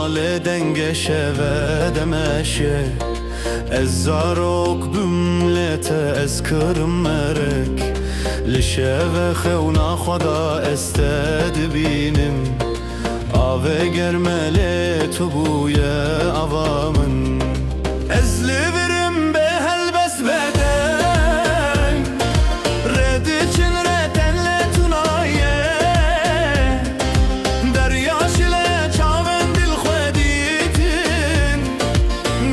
male denge şeve demeşe Ez zarok bümlete ez kırım merek Lişeve xevna xoda ested binim Ave germele tu buye avamın Ez livirim be helbes beden Red için retenle tunaye Deryaş ile çaven dil xweditin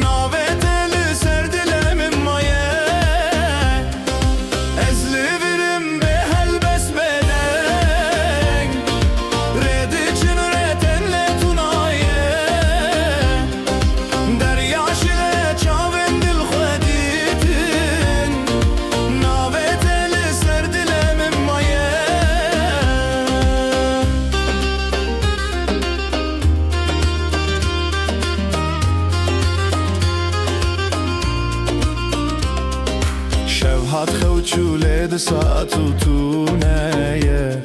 Navet eli serdilemin maye Ez livirim be helbes beden Red için retenle tunaye Deryaş ile çaven dil xweditin Navet eli serdilemin maye شوهات خوچوله ده ساعتو تونهیه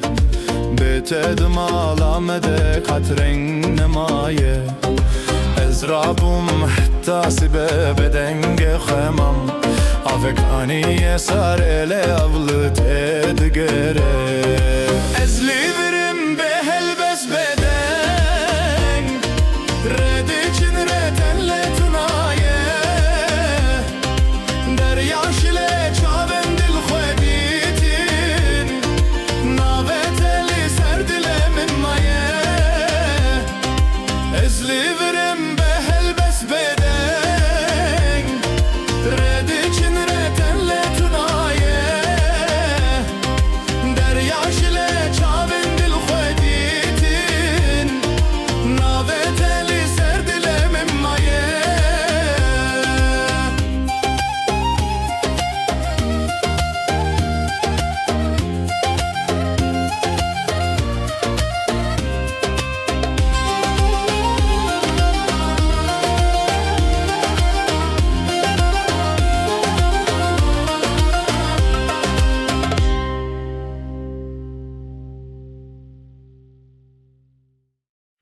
بتدم علامده قطرنگ نمایه از رابم احتاسی به بدنگ خمم افک آنیه سر اله اولت ادگره از لیورم به هلبس بدن رد için retenle tunaye Deryaş ile çaven dil xweditin Navet eli serdilemin maye Ez livirim